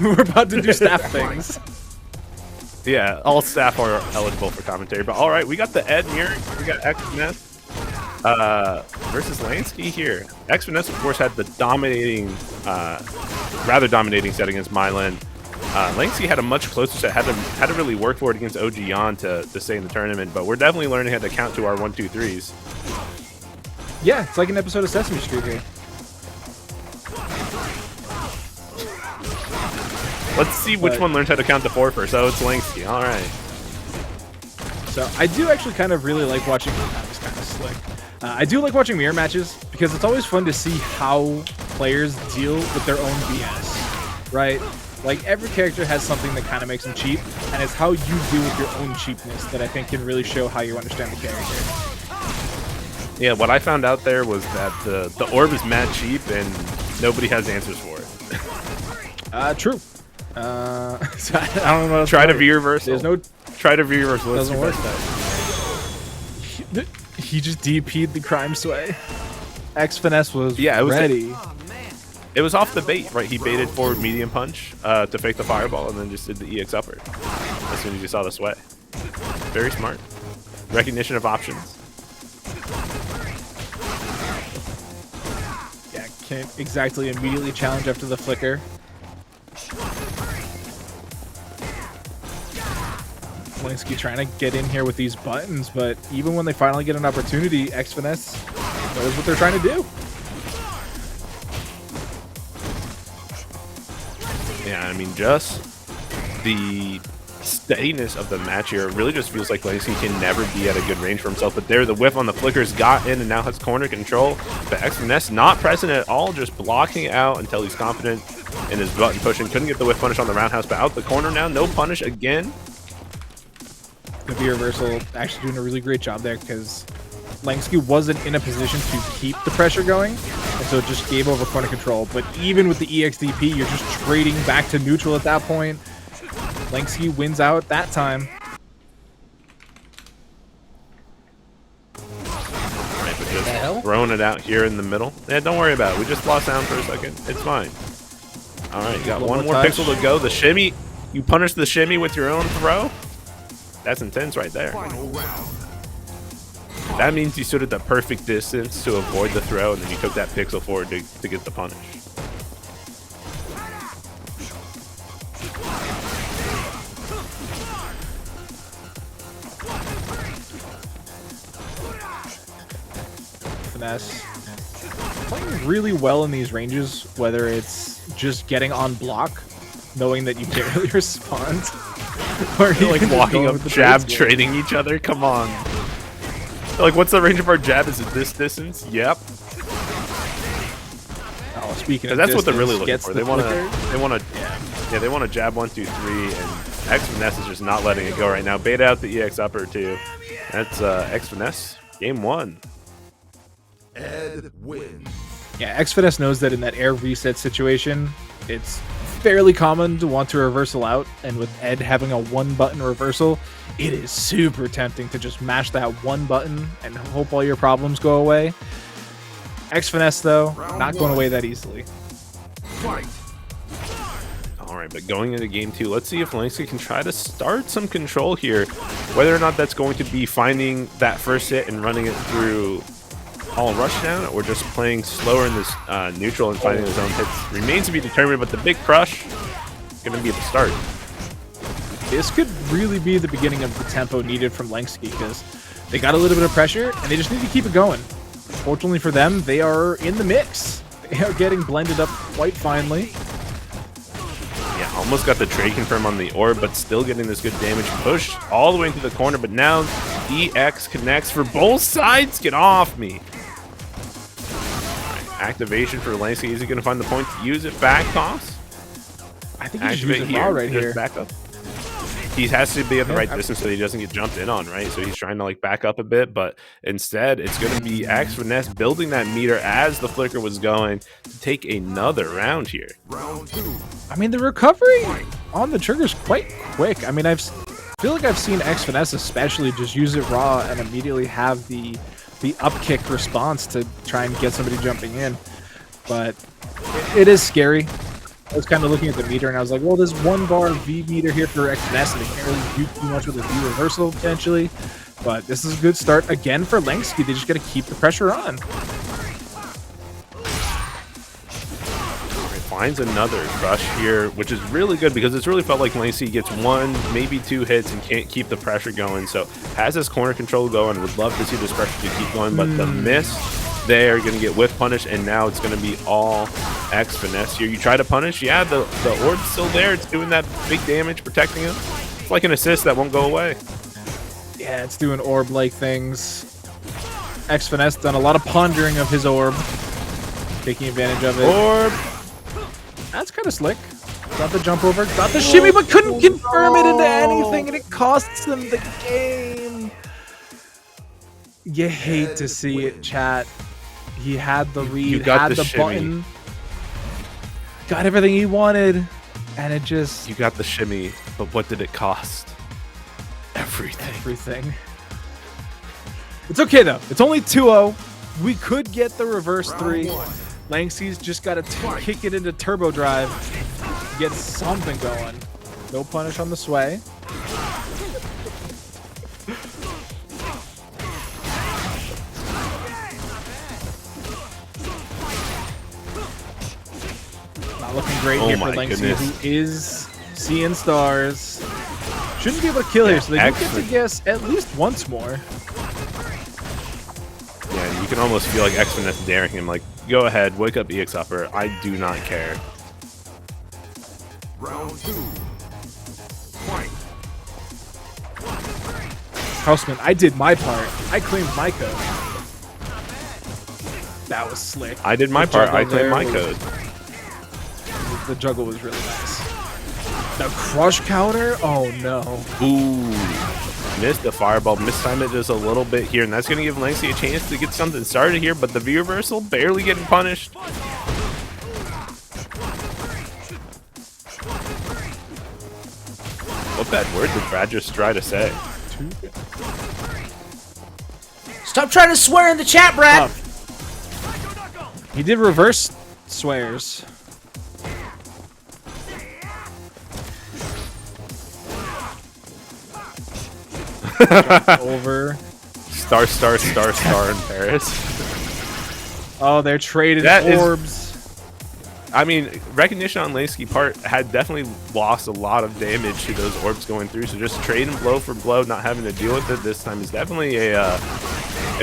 We're about to do staff things. Yeah, all staff are eligible for commentary. But all right, we got the Ed mirror. We got Xfinesse versus Langski here. Xfinesse, of course, had the rather dominating set against Mylan. Langski had a much closer set. Had to really work for it against OG Yan to stay in the tournament. But we're definitely learning how to count to our 1, 2, 3s. Yeah, it's like an episode of Sesame Street here. Let's see which one learns how to count to 4 first. Oh, it's Langski. All right. So I do actually kind of really like watching. That was kind of slick. I do like watching mirror matches because it's always fun to see how players deal with their own BS, right? Like every character has something that kind of makes them cheap, and it's how you deal with your own cheapness that I think can really show how you understand the character. Yeah, what I found out there was that the orb is mad cheap and nobody has answers for it. True. So I don't know. Try to V-reversal. There's no. Try to V-reversal. Doesn't work though. He just DP'd the crime sway. Xfinesse was ready. It was off the bait, right? He baited forward medium punch to fake the fireball and then just did the EX upper as soon as you saw the sweat. Very smart. Recognition of options. Yeah, can't exactly immediately challenge after the flicker. Langski trying to get in here with these buttons, but even when they finally get an opportunity, Xfinesse knows what they're trying to do. Yeah, I mean, just the steadiness of the match here really just feels like Langski can never be at a good range for himself. But there, the whiff on the flickers got in and now has corner control. But Xfinesse not present at all, just blocking out until he's confident in his button pushing. Couldn't get the whiff punish on the roundhouse, but out the corner now. No punish again. The V-reversal actually doing a really great job there because Langski wasn't in a position to keep the pressure going, and so it just gave over corner control. But even with the EXDP, you're just trading back to neutral at that point. Langski wins out that time. Right, but just throwing it out here in the middle. Yeah, don't worry about it. We just lost sound for a second. It's fine. All right, you got one more pixel to go. The shimmy. You punish the shimmy with your own throw. That's intense right there. That means you stood at the perfect distance to avoid the throw, and then you took that pixel forward to get the punish. Finesse playing really well in these ranges, whether it's just getting on block, knowing that you can't really respond, or like walking up, jab trading each other. Come on. Like, what's the range of our jab? Is it this distance? Yep. Oh, speaking of that's what they're really looking for. They want to jab 1, 2, 3, and Xfinesse is just not letting it go right now. Bait out the EX upper too. That's Xfinesse. Game 1. Ed wins. Yeah, Xfinesse knows that in that air reset situation, it's fairly common to want to reversal out, and with Ed having a 1-button reversal, it is super tempting to just mash that 1 button and hope all your problems go away. Xfinesse, though, not going away that easily. Fight. All right, but going into game 2, let's see if Langski can try to start some control here. Whether or not that's going to be finding that first hit and running it through all rushdown, or just playing slower in this neutral and finding his own hits remains to be determined, but the big crush is going to be at the start. This could really be the beginning of the tempo needed from Langski, because they got a little bit of pressure and they just need to keep it going. Fortunately for them, they are in the mix. They are getting blended up quite finely. Yeah, almost got the trade confirm on the orb, but still getting this good damage. Pushed all the way into the corner, but now EX connects for both sides. Get off me. Activation for Langski. Is he going to find the point to use it? Back toss? I think he should use it here. Right here. Back up. He has to be at the right distance so he doesn't get jumped in on, right? So he's trying to like back up a bit, but instead it's going to be Xfinesse building that meter as the flicker was going to take another round here. Round 2. I mean, the recovery on the trigger is quite quick. I mean, I feel like I've seen Xfinesse especially just use it raw and immediately have the up kick response to try and get somebody jumping in, but it is scary. I was kind of looking at the meter, and I was like, well, there's 1 bar V meter here for Xfinesse, and they can't really do too much with a V reversal, potentially. But this is a good start, again, for Langski. They just got to keep the pressure on. Finds another crush here, which is really good because it's really felt like Langski gets 1, maybe 2 hits and can't keep the pressure going. So has his corner control going. Would love to see this pressure to keep going, but the miss there going to get whiff punished, and now it's going to be all Xfinesse here. You try to punish, yeah, the orb's still there. It's doing that big damage, protecting him. It's like an assist that won't go away. Yeah, it's doing orb-like things. Xfinesse done a lot of pondering of his orb, taking advantage of it. Orb. That's kind of slick. Got the jump over, got the shimmy, but couldn't confirm it into anything, and it costs them the game. You hate to see it, chat. He had the read, had the button, got everything he wanted, and it just... You got the shimmy, but what did it cost? Everything. Everything. It's okay, though. It's only 2-0. We could get the reverse 3. Langski's just got to kick it into turbo drive, get something going. No punish on the sway. Not looking great here for Langski, who is seeing stars. Shouldn't be able to kill here, so they do get to guess at least once more. Yeah, you can almost feel like Xfinesse daring him, like, go ahead, wake up EX Upper. I do not care. Round 2. Fight. Houseman, I did my part. I claimed my code. That was slick. I did my part. I claimed my code. The juggle was really nice. The crush counter? Oh no. Ooh. Missed the fireball. Mistimed it just a little bit here, and that's going to give Langski a chance to get something started here, but the V reversal barely getting punished. What bad word did Brad just try to say? Stop trying to swear in the chat, Brad. He did reverse swears. Over. Star in Paris. Oh, they're traded orbs. I mean, recognition on Langski's part had definitely lost a lot of damage to those orbs going through, so just trading blow for blow, not having to deal with it this time is definitely a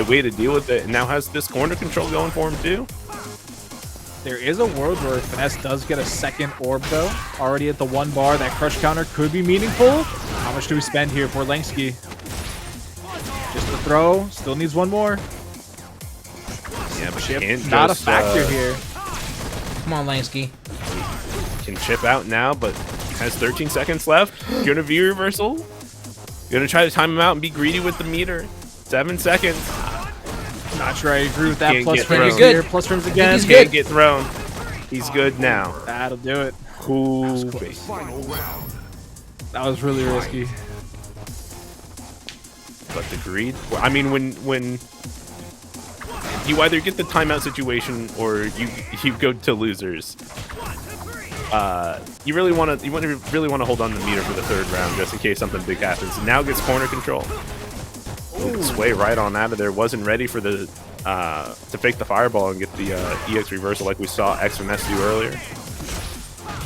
way to deal with it, and now has this corner control going for him too. There is a world where Finesse does get a second orb, though. Already at the 1 bar, that crush counter could be meaningful. How much do we spend here for Langski? Just a throw. Still needs 1 more. Yeah, but Chip, can't not just, a factor here. Come on, Langski. Can chip out now, but has 13 seconds left. Gonna V reversal. Gonna try to time him out and be greedy with the meter. 7 seconds. Not sure I agree with that. Can't Plus get frames thrown. here. Plus frames again. He's Can't good. get thrown. He's good now. That'll do it. Cool. Final round. That was really risky. But the greed. I mean, when you either get the timeout situation or you go to losers. You really want to hold on to the meter for the 3rd round just in case something big happens. Now gets corner control. Sway right on out of there. Wasn't ready for the to fake the fireball and get the EX reversal like we saw Xfinesse do earlier.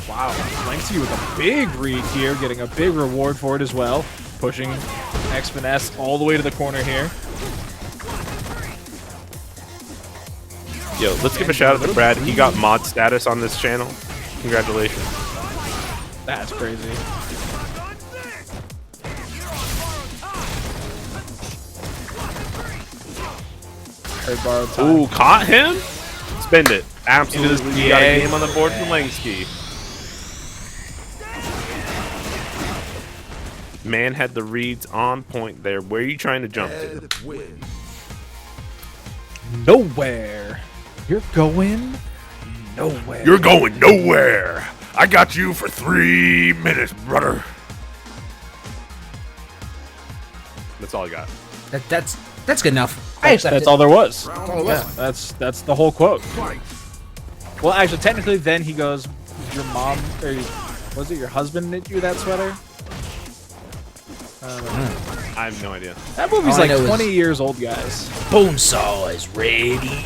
Wow, Langski with a big read here, getting a big reward for it as well. Pushing Xfinesse all the way to the corner here. Yo, let's give a shout out to Brad. He got mod status on this channel. Congratulations. That's crazy. Heard borrowed time. Ooh, caught him? Spend it. Absolutely. You got a game on the board for Langski. Man had the reads on point there. Where are you trying to jump to? Ed wins. Nowhere. You're going nowhere. You're going nowhere. I got you for 3 minutes, brother. That's all I got. That's good enough. I accept That's it. all there was. Round Yeah, that's the whole quote. fight. Well, actually, technically, then he goes, your mom or was it your husband knit you that sweater? I have no idea. That movie's All I like know is- 20 years old, guys. Bonesaw is ready.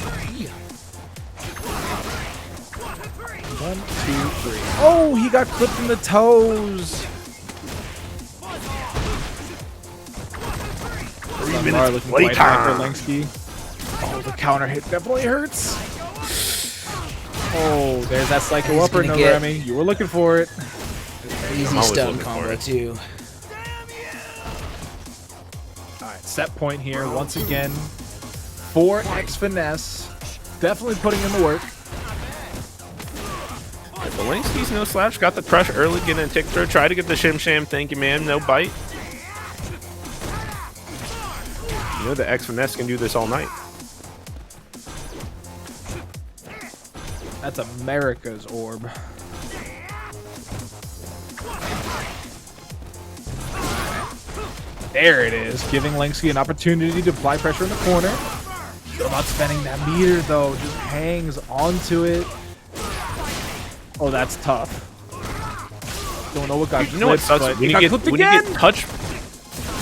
1, 2, 3. Oh, he got clipped in the toes. 3 Lamar minutes looking quite high for playtime. Langski. Oh, the counter hit definitely hurts. Oh, there's that psycho He's upper, gonna get- Remy. You were looking for it. Easy always stun looking for combo it. too. All right, set point here once again for Xfinesse. Definitely putting in the work. The Langski's no slouch. Got the crush early, getting a tick throw. Try to get the shim sham. Thank you, ma'am. No bite. You know the Xfinesse can do this all night. That's America's orb. There it is, giving Langski an opportunity to apply pressure in the corner. What about spending that meter though? Just hangs onto it. Oh, that's tough. Don't know what got You know what clipped, sucks? but When it you got get clipped again.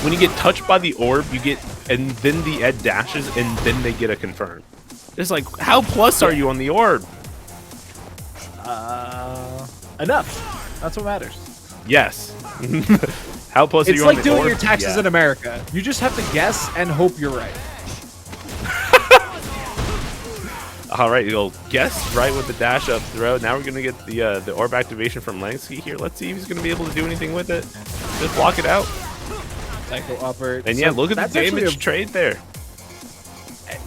when you get touched by the orb, you get, and then the Ed dashes, and then they get a confirm. It's like, how plus are you on the orb? Enough. That's what matters. Yes. How plus are It's you like on the doing orb? your taxes Yeah. in America. You just have to guess and hope you're right. All right, you'll guess right with the dash up throw. Now we're gonna get the orb activation from Langski here. Let's see if he's gonna be able to do anything with it. Just block it out. Psycho upper. And yeah, So look at the that's actually damage trade there.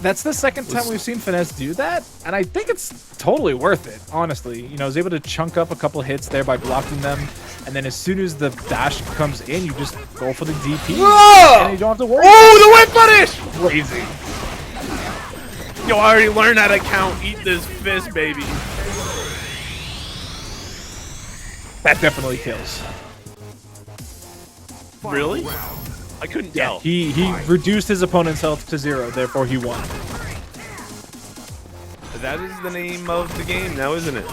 That's the second time we've seen Finesse do that, and I think it's totally worth it, honestly. You know, he's able to chunk up a couple hits there by blocking them, and then as soon as the dash comes in, you just go for the DP, Whoa! and you don't have to worry. Oh, the whip punish! Crazy. Yo, I already learned how to count. Eat this fist, baby. That definitely kills. Really? I couldn't tell. He reduced his opponent's health to 0, therefore he won. That is the name of the game now, isn't it?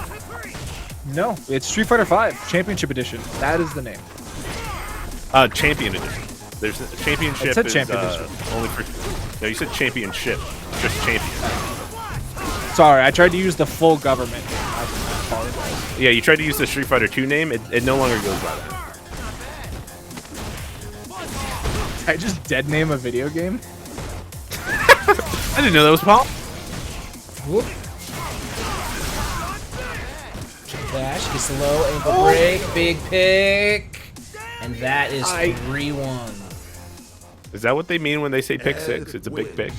No, it's Street Fighter V Championship Edition. That is the name. Champion edition. There's a championship. It said is, champion edition. only for. No, you said championship. Just champion. Sorry, I tried to use the full government name. I apologize. Yeah, you tried to use the Street Fighter 2 name. It no longer goes by that. Did I just dead name a video game? I didn't know that was possible. Whoop. Dash gets the low ankle break, big pick, and that is 3-1. Is that what they mean when they say pick 6? It's a big pick.